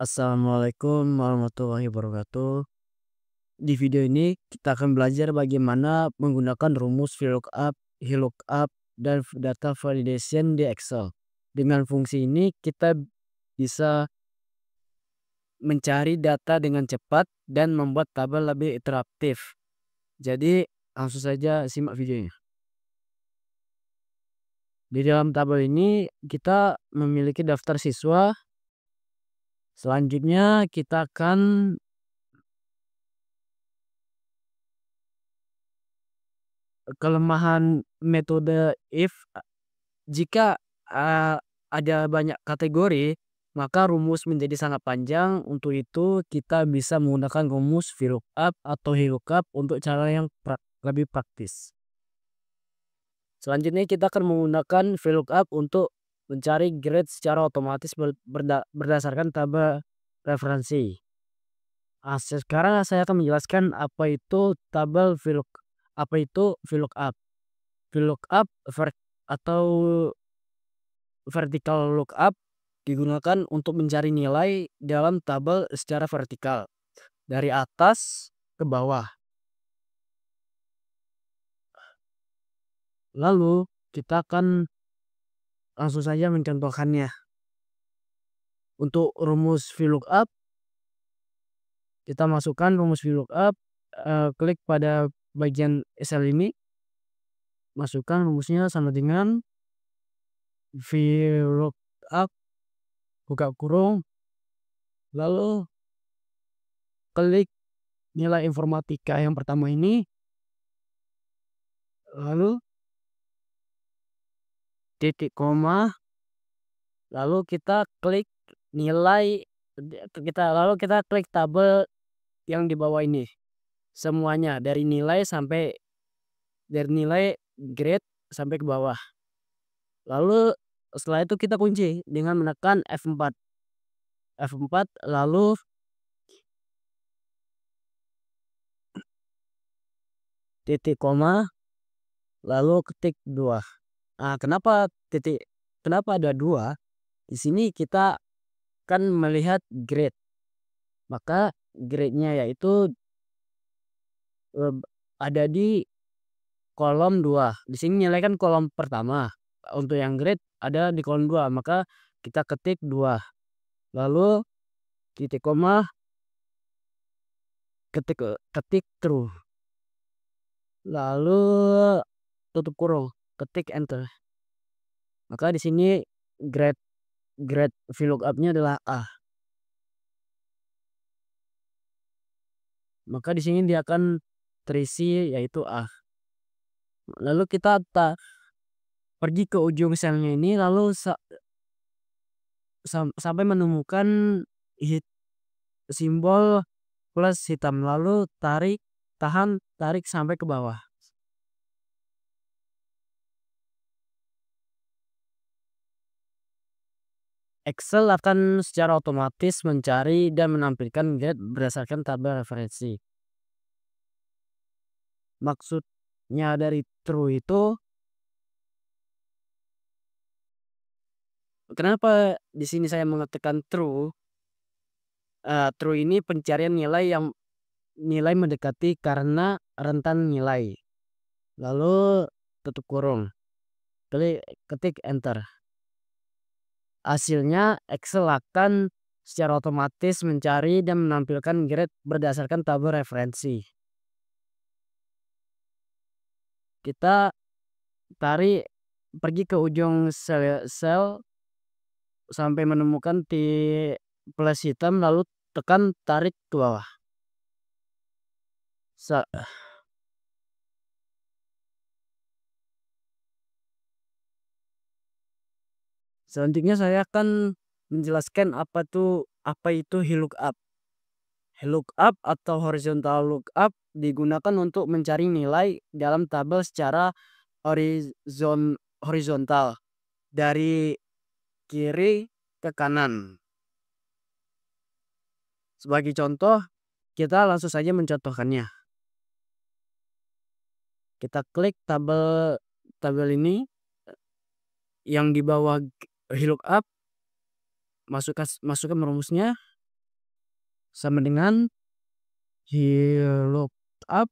Assalamualaikum warahmatullahi wabarakatuh. Di video ini kita akan belajar bagaimana menggunakan rumus VLOOKUP, HLOOKUP, dan data validation di Excel. Dengan fungsi ini kita bisa mencari data dengan cepat dan membuat tabel lebih interaktif. Jadi langsung saja simak videonya. Di dalam tabel ini kita memiliki daftar siswa. Selanjutnya kita akan kelemahan metode if. Jika ada banyak kategori, maka rumus menjadi sangat panjang. Untuk itu kita bisa menggunakan rumus VLOOKUP atau HLOOKUP untuk cara yang lebih praktis. Selanjutnya kita akan menggunakan VLOOKUP untuk mencari grade secara otomatis berdasarkan tabel referensi. Sekarang saya akan menjelaskan apa itu tabel VLOOKUP. Apa itu VLOOKUP? VLOOKUP atau vertical lookup digunakan untuk mencari nilai dalam tabel secara vertikal dari atas ke bawah. Lalu kita akan langsung saja mencontohkannya. Untuk rumus VLOOKUP, kita masukkan rumus VLOOKUP, klik pada bagian Excel ini, masukkan rumusnya sama dengan VLOOKUP, buka kurung, lalu klik nilai informatika yang pertama ini, lalu titik koma, lalu kita klik nilai, lalu kita klik tabel yang di bawah ini, semuanya dari nilai grade sampai ke bawah. Lalu setelah itu kita kunci dengan menekan F4, lalu titik koma, lalu ketik 2. Kenapa ada 2? Di sini kita kan melihat grade, maka grade-nya yaitu ada di kolom 2. Di sini nilai kan kolom pertama. Untuk yang grade ada di kolom 2, maka kita ketik 2. Lalu titik koma, ketik true. Lalu tutup kurung, ketik enter. Maka di sini grade VLOOKUP-nya adalah A. Maka di sini dia akan terisi yaitu A. Lalu kita pergi ke ujung selnya ini, lalu sampai menemukan simbol plus hitam, lalu tarik sampai ke bawah. Excel akan secara otomatis mencari dan menampilkan grade berdasarkan tabel referensi. Maksudnya dari true itu, kenapa di sini saya mengetikkan true? True ini pencarian nilai mendekati karena rentan nilai. Lalu tutup kurung, ketik enter. Hasilnya Excel akan secara otomatis mencari dan menampilkan grade berdasarkan tabel referensi. Kita pergi ke ujung sel sampai menemukan plus hitam, lalu tekan tarik ke bawah. Selanjutnya saya akan menjelaskan apa itu HLOOKUP. HLOOKUP atau horizontal lookup digunakan untuk mencari nilai dalam tabel secara horizontal dari kiri ke kanan. Sebagai contoh, kita langsung saja mencontohkannya. Kita klik tabel ini yang di bawah HLOOKUP, masukkan rumusnya, sama dengan VLOOKUP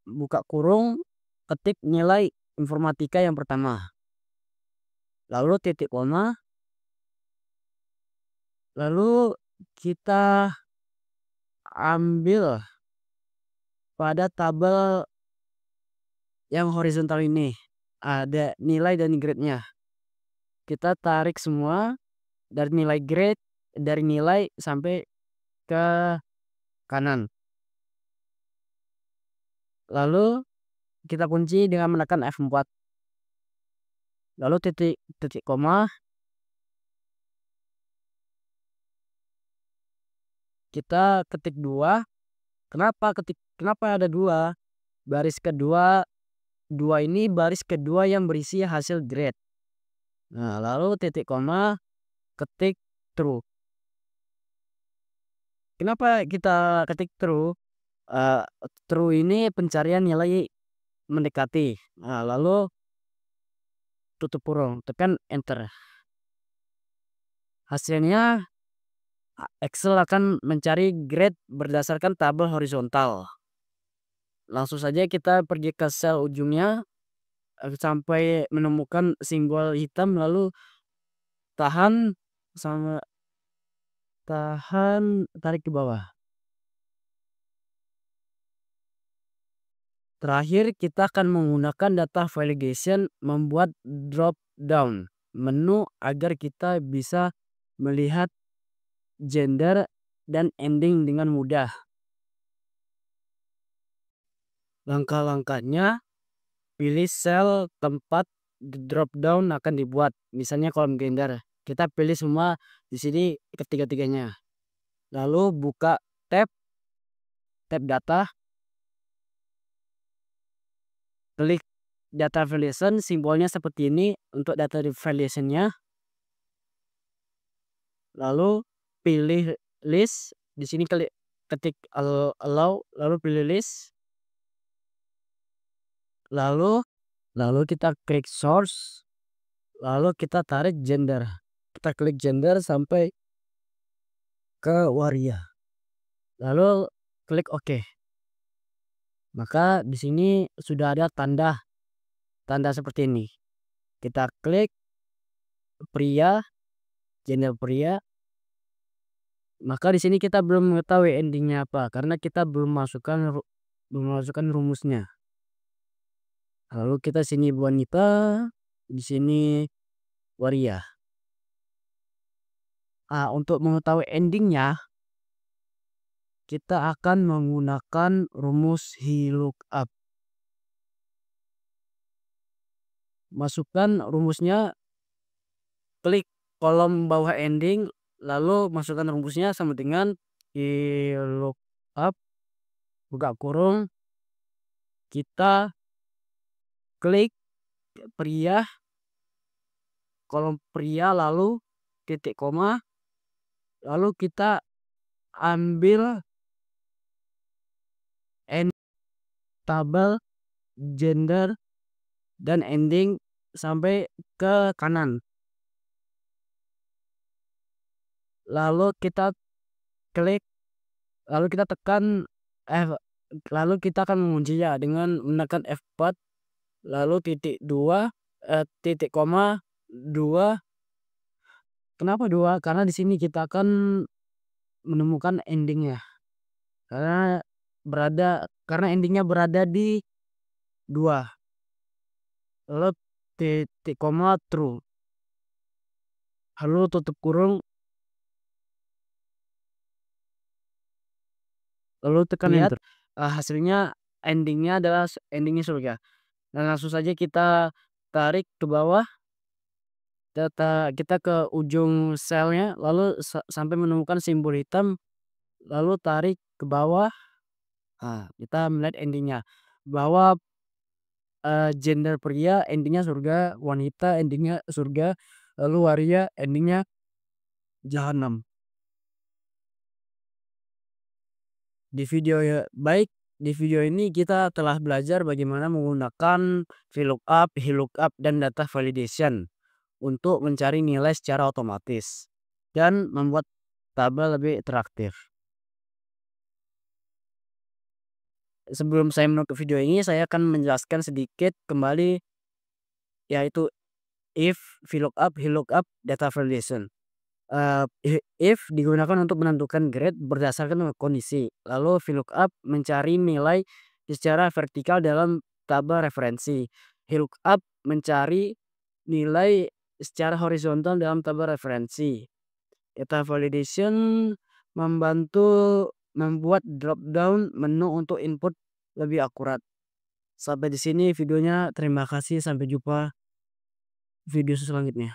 buka kurung ketik nilai informatika yang pertama, lalu titik koma, lalu kita ambil pada tabel yang horizontal ini ada nilai dan grade-nya. Kita tarik semua dari nilai grade, dari nilai sampai ke kanan. Lalu kita kunci dengan menekan F4. Lalu titik koma, kita ketik 2. Kenapa ada 2? Baris kedua, 2 ini baris kedua yang berisi hasil grade. Nah, lalu titik koma, ketik true. Kenapa kita ketik true? True ini pencarian nilai mendekati. Nah, lalu tutup kurung, tekan enter. Hasilnya Excel akan mencari grade berdasarkan tabel horizontal. Langsung saja kita pergi ke sel ujungnya sampai menemukan simbol hitam, lalu tahan tarik ke bawah. Terakhir kita akan menggunakan data validation membuat drop down menu agar kita bisa melihat gender dan ending dengan mudah. Langkah-langkahnya, pilih sel tempat drop down akan dibuat. Misalnya kolom gender. Kita pilih semua di sini ketiga-tiganya. Lalu buka tab data. Klik data validation, simbolnya seperti ini untuk data validationnya. Lalu pilih list. Di sini ketik allow, lalu pilih list. Lalu kita klik source. Lalu kita tarik gender. Kita klik gender sampai ke waria. Lalu klik OK. Maka di sini sudah ada tanda seperti ini. Kita klik pria, gender pria. Maka di sini kita belum mengetahui endingnya apa karena kita belum masukkan rumusnya. Lalu kita sini wanita, di sini waria. Untuk mengetahui endingnya, kita akan menggunakan rumus VLOOKUP. Masukkan rumusnya, klik kolom bawah ending, lalu masukkan rumusnya sama dengan VLOOKUP buka kurung, kita klik pria, kolom pria, lalu titik koma, lalu kita ambil tabel gender dan ending sampai ke kanan. Lalu kita klik, lalu kita tekan lalu kita akan menguncinya dengan menekan F4, lalu titik koma 2. Kenapa 2? Karena di sini kita akan menemukan endingnya. Karena endingnya berada di 2. Lalu titik koma true. Lalu tutup kurung. Lalu tekan enter. Hasilnya endingnya adalah endingnya surga. Dan langsung saja kita tarik ke bawah. Kita ke ujung selnya, lalu sampai menemukan simbol hitam, lalu tarik ke bawah. Kita melihat endingnya bahwa gender pria endingnya surga, wanita endingnya surga, lalu waria endingnya jahanam. Di video ini kita telah belajar bagaimana menggunakan VLOOKUP, HLOOKUP, dan data validation untuk mencari nilai secara otomatis dan membuat tabel lebih interaktif. Sebelum saya menutup video ini, saya akan menjelaskan sedikit kembali, yaitu if, VLOOKUP, HLOOKUP, data validation. If digunakan untuk menentukan grade berdasarkan kondisi, lalu VLOOKUP mencari nilai secara vertikal dalam tabel referensi, HLOOKUP mencari nilai secara horizontal dalam tabel referensi. Data validation membantu membuat drop down menu untuk input lebih akurat. Sampai di sini videonya. Terima kasih, sampai jumpa video selanjutnya.